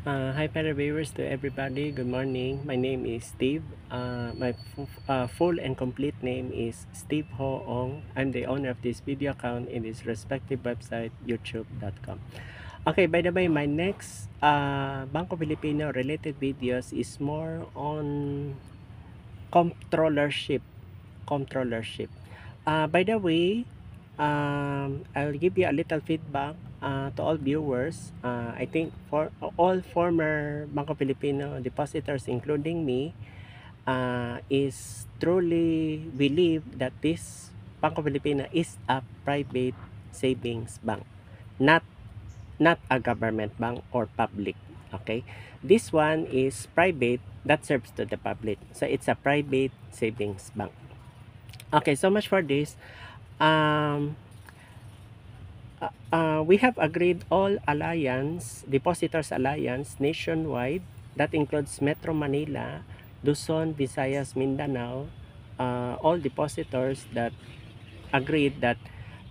Hi, fellow viewers, to everybody. Good morning. My name is Steve. My full and complete name is Steve Ho Ong. I'm the owner of this video account in this respective website, youtube.com. Okay, by the way, my next Banco Filipino related videos is more on controllership. Controllership. By the way, I'll give you a little feedback to all viewers. I think for all former Banco Filipino depositors, including me, is truly believe that this Banco Filipino is a private savings bank, not a government bank or public. Okay, this one is private that serves to the public, so it's a private savings bank. Okay, so much for this. Um, we have agreed all alliance, depositors alliance nationwide that includes Metro Manila, Luzon, Visayas, Mindanao, all depositors that agreed that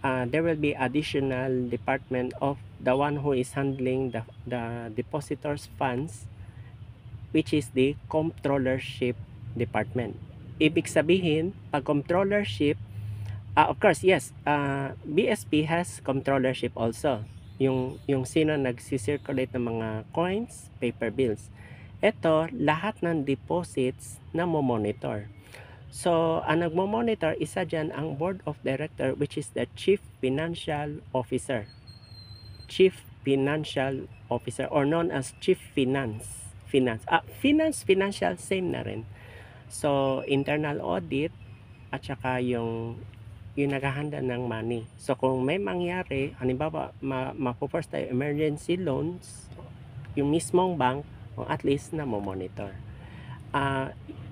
there will be additional department of the one who is handling the depositors funds, which is the controllership department. Ibig sabihin, pag controllership, of course, yes. BSP has controllership also. Yung sino nagsi-circulate ng mga coins, paper bills. Ito, lahat ng deposits na mo-monitor. So, ang nagmo-monitor, isa dyan ang Board of Director, which is the Chief Financial Officer. Chief Financial Officer or known as Chief Finance. Financial, same na rin. So, internal audit at saka yung naghahanda ng money. So kung may mangyari, halimbawa ma-force tayo emergency loans, yung mismong bank, o at least na mo-monitor.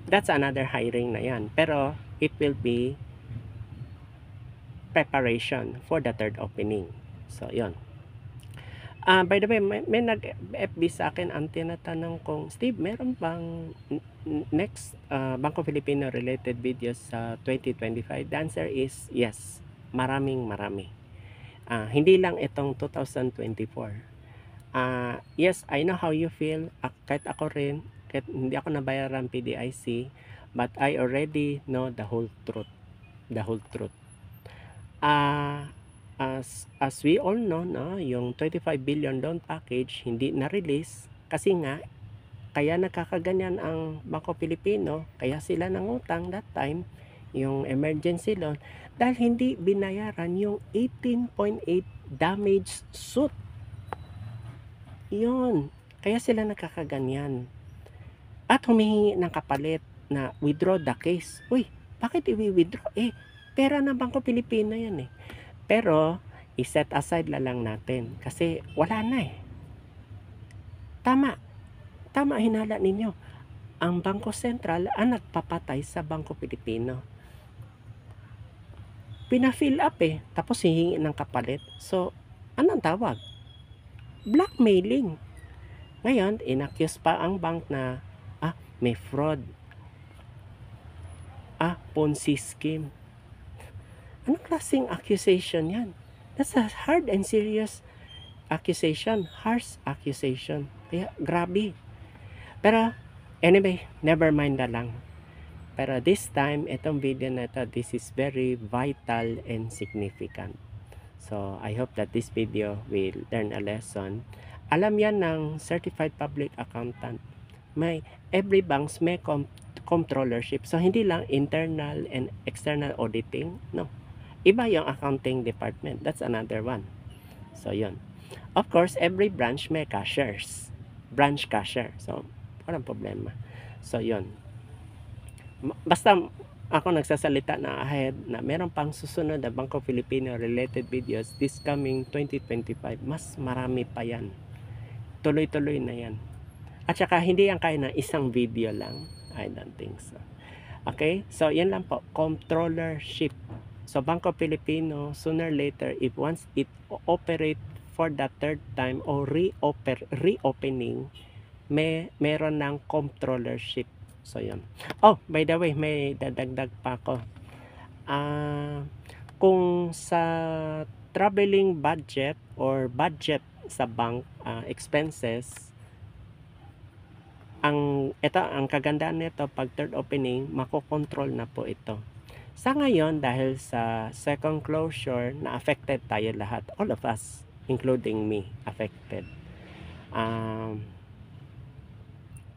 That's another hiring na yan. Pero it will be preparation for the third opening. So yon. By the way, may nag-FB sa akin ang tinatanong kong, Steve, meron bang next Banco Filipino related videos sa 2025? The answer is yes. Marami. Hindi lang itong 2024. Yes, I know how you feel. Kahit ako rin, kahit hindi ako nabayaran PDIC, but I already know the whole truth. The whole truth. As we all know, no, yung 25 billion loan package hindi na-release kasi nga kaya nagkakaganyan ang Bangko Pilipino, kaya sila nangutang that time, yung emergency loan, dahil hindi binayaran yung 18.8 damage suit. Yun, kaya sila nagkakaganyan. At humihingi ng kapalit na withdraw the case. Uy, bakit i-withdraw? Pera ng Bangko Pilipino yan eh. Pero, i-set aside lang natin kasi wala na eh. Tama hinala ninyo. Ang Bangko Sentral ang nagpapatay sa Bangko Pilipino. Pina-fill up eh, tapos hihingi ng kapalit. So, anong tawag? Blackmailing. Ngayon, inaccuse pa ang bank na may fraud. Ponzi scheme. Anong klaseng accusation yan? That's a hard and serious accusation. Harsh accusation. Kaya, grabe. Pero, anyway, never mind na lang. Pero this time, itong video na ito, this is very vital and significant. So, I hope that this video will learn a lesson. Alam yan ng Certified Public Accountant. Every banks may controllership. So, hindi lang internal and external auditing. No. Iba yung accounting department. That's another one. So, yun. Of course, every branch may cashiers. Branch cashier. So, walang problema. So, yun. Basta ako nagsasalita na ahead na meron pang susunod na Banco Filipino related videos this coming 2025. Mas marami pa yan. Tuloy-tuloy na yan. At saka hindi yan kaya na isang video lang. I don't think so. Okay? So, yan lang po. Controllership. So, Banco Filipino, sooner or later, if once it operate for the third time or reopening, meron ng controllership. So, yun. Oh, by the way, may dadagdag pa ako. Kung sa traveling budget or budget sa bank expenses, ang kagandahan nito, pag third opening, makokontrol na po ito. Sa ngayon, dahil sa second closure, na affected tayo lahat, all of us, including me, affected.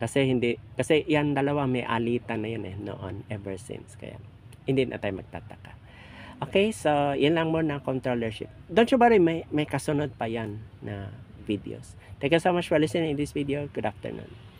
Kasi yan dalawa may alitan na yun noon, ever since. Kaya hindi na tayo magtataka. Okay, so yan lang muna ang controllership. Don't you worry, may kasunod pa yan na videos. Thank you so much for listening in this video. Good afternoon.